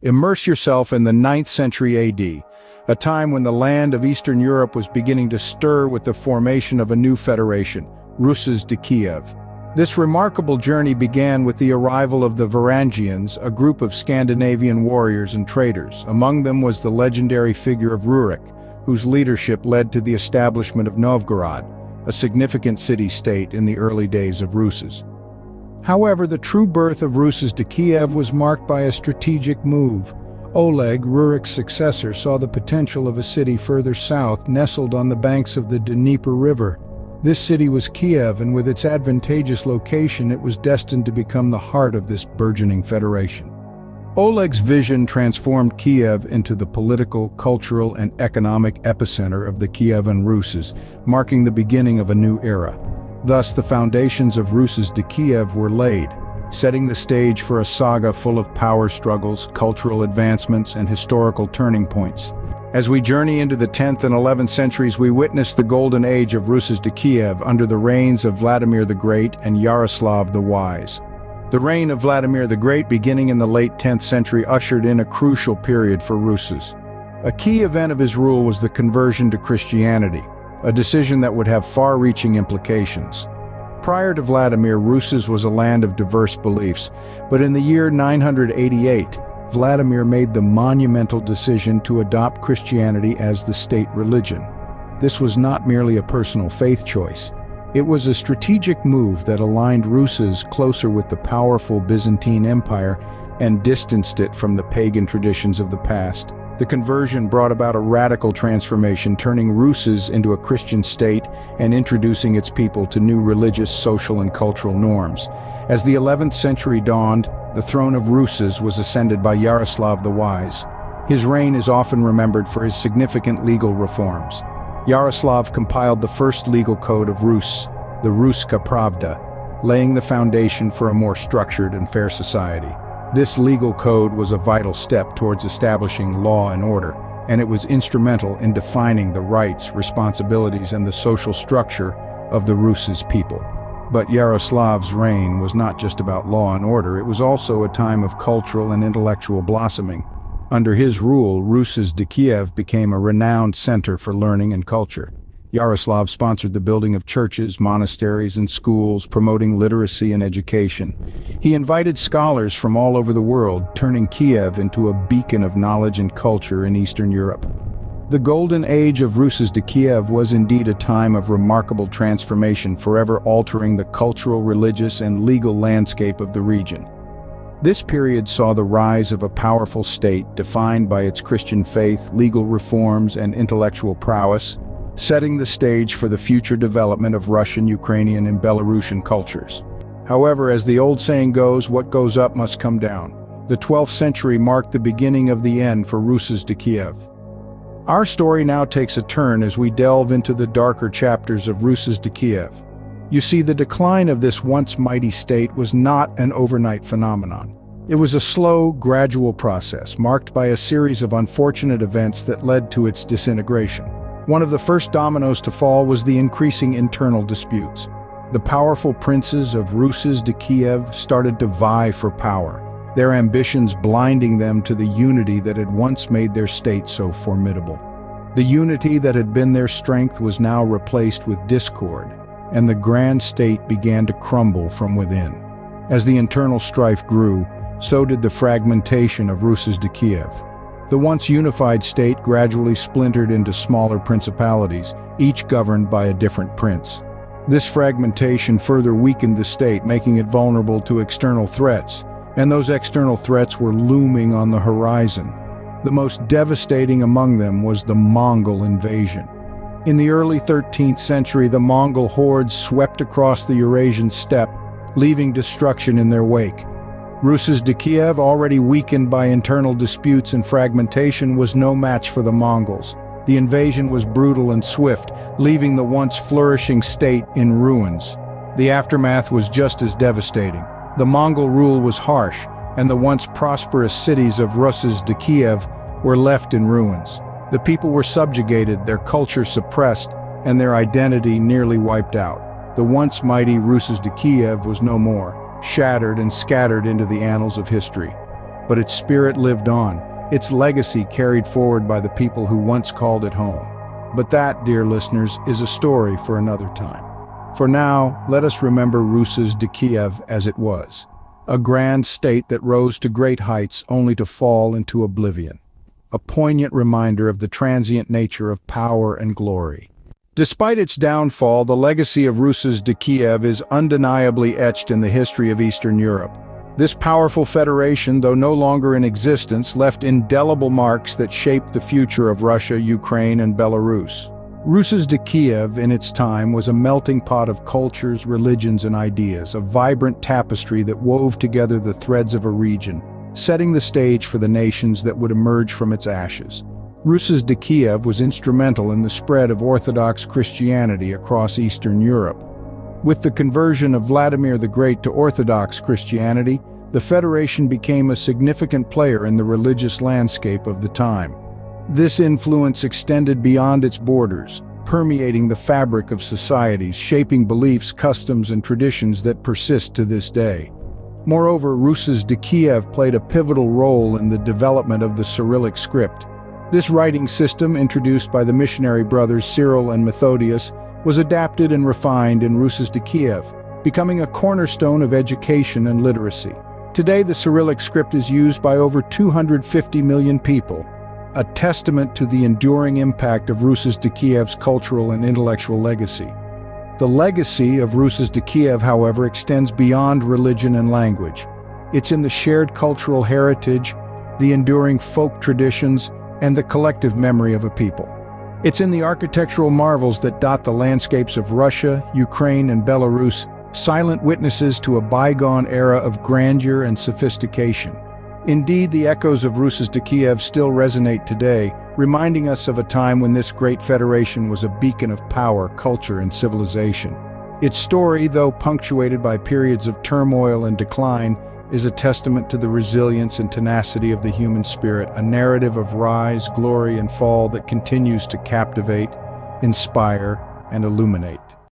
Immerse yourself in the 9th century AD, a time when the land of Eastern Europe was beginning to stir with the formation of a new federation, Rus' de Kiev. This remarkable journey began with the arrival of the Varangians, a group of Scandinavian warriors and traders. Among them was the legendary figure of Rurik, whose leadership led to the establishment of Novgorod, a significant city-state in the early days of Rus'. However, the true birth of Rus' de Kiev was marked by a strategic move. Oleg, Rurik's successor, saw the potential of a city further south, nestled on the banks of the Dnieper River. This city was Kiev, and with its advantageous location, it was destined to become the heart of this burgeoning federation. Oleg's vision transformed Kiev into the political, cultural, and economic epicenter of the Kievan Rus', marking the beginning of a new era. Thus, the foundations of Rus' de Kiev were laid, setting the stage for a saga full of power struggles, cultural advancements, and historical turning points. As we journey into the 10th and 11th centuries, we witness the golden age of Rus' de Kiev under the reigns of Vladimir the Great and Yaroslav the Wise. The reign of Vladimir the Great, beginning in the late 10th century, ushered in a crucial period for Rus'. A key event of his rule was the conversion to Christianity, a decision that would have far-reaching implications. Prior to Vladimir, Rus' was a land of diverse beliefs, but in the year 988, Vladimir made the monumental decision to adopt Christianity as the state religion. This was not merely a personal faith choice. It was a strategic move that aligned Rus' closer with the powerful Byzantine Empire and distanced it from the pagan traditions of the past. The conversion brought about a radical transformation, turning Rus' into a Christian state and introducing its people to new religious, social, and cultural norms. As the 11th century dawned, the throne of Rus' was ascended by Yaroslav the Wise. His reign is often remembered for his significant legal reforms. Yaroslav compiled the first legal code of Rus, the Ruska Pravda, laying the foundation for a more structured and fair society. This legal code was a vital step towards establishing law and order, and it was instrumental in defining the rights, responsibilities, and the social structure of the Rus' people. But Yaroslav's reign was not just about law and order, it was also a time of cultural and intellectual blossoming. Under his rule, Rus' de Kiev became a renowned center for learning and culture. Yaroslav sponsored the building of churches, monasteries, and schools, promoting literacy and education. He invited scholars from all over the world, turning Kiev into a beacon of knowledge and culture in Eastern Europe. The golden age of Rus' de Kiev was indeed a time of remarkable transformation, forever altering the cultural, religious, and legal landscape of the region. This period saw the rise of a powerful state defined by its Christian faith, legal reforms, and intellectual prowess, setting the stage for the future development of Russian, Ukrainian, and Belarusian cultures. However, as the old saying goes, what goes up must come down. The 12th century marked the beginning of the end for Rus' de Kiev. Our story now takes a turn as we delve into the darker chapters of Rus' de Kiev. You see, the decline of this once mighty state was not an overnight phenomenon. It was a slow, gradual process, marked by a series of unfortunate events that led to its disintegration. One of the first dominoes to fall was the increasing internal disputes. The powerful princes of Rus' de Kiev started to vie for power, their ambitions blinding them to the unity that had once made their state so formidable. The unity that had been their strength was now replaced with discord, and the grand state began to crumble from within. As the internal strife grew, so did the fragmentation of Rus' de Kiev. The once unified state gradually splintered into smaller principalities, each governed by a different prince. This fragmentation further weakened the state, making it vulnerable to external threats, and those external threats were looming on the horizon. The most devastating among them was the Mongol invasion. In the early 13th century, the Mongol hordes swept across the Eurasian steppe, leaving destruction in their wake. Rus' de Kiev, already weakened by internal disputes and fragmentation, was no match for the Mongols. The invasion was brutal and swift, leaving the once flourishing state in ruins. The aftermath was just as devastating. The Mongol rule was harsh, and the once prosperous cities of Rus' de Kiev were left in ruins. The people were subjugated, their culture suppressed, and their identity nearly wiped out. The once mighty Rus' de Kiev was no more, shattered and scattered into the annals of history. but its spirit lived on, its legacy carried forward by the people who once called it home. But that, dear listeners, is a story for another time. For now, let us remember Rus' de Kiev as it was, a grand state that rose to great heights only to fall into oblivion, a poignant reminder of the transient nature of power and glory. Despite its downfall, the legacy of Rus' de Kiev is undeniably etched in the history of Eastern Europe. This powerful federation, though no longer in existence, left indelible marks that shaped the future of Russia, Ukraine, and Belarus. Rus' de Kiev, in its time, was a melting pot of cultures, religions, and ideas, a vibrant tapestry that wove together the threads of a region, setting the stage for the nations that would emerge from its ashes. Rus' de Kiev was instrumental in the spread of Orthodox Christianity across Eastern Europe. With the conversion of Vladimir the Great to Orthodox Christianity, the Federation became a significant player in the religious landscape of the time. This influence extended beyond its borders, permeating the fabric of societies, shaping beliefs, customs, and traditions that persist to this day. Moreover, Rus' de Kiev played a pivotal role in the development of the Cyrillic script. This writing system, introduced by the missionary brothers Cyril and Methodius, was adapted and refined in Rus' de Kiev, becoming a cornerstone of education and literacy. Today, the Cyrillic script is used by over 250 million people, a testament to the enduring impact of Rus' de Kiev's cultural and intellectual legacy. The legacy of Rus' de Kiev, however, extends beyond religion and language. It's in the shared cultural heritage, the enduring folk traditions, and the collective memory of a people. It's in the architectural marvels that dot the landscapes of Russia, Ukraine, and Belarus, silent witnesses to a bygone era of grandeur and sophistication. Indeed, the echoes of Rus' de Kiev still resonate today, reminding us of a time when this great federation was a beacon of power, culture, and civilization. Its story, though punctuated by periods of turmoil and decline, is a testament to the resilience and tenacity of the human spirit, a narrative of rise, glory, and fall that continues to captivate, inspire, and illuminate.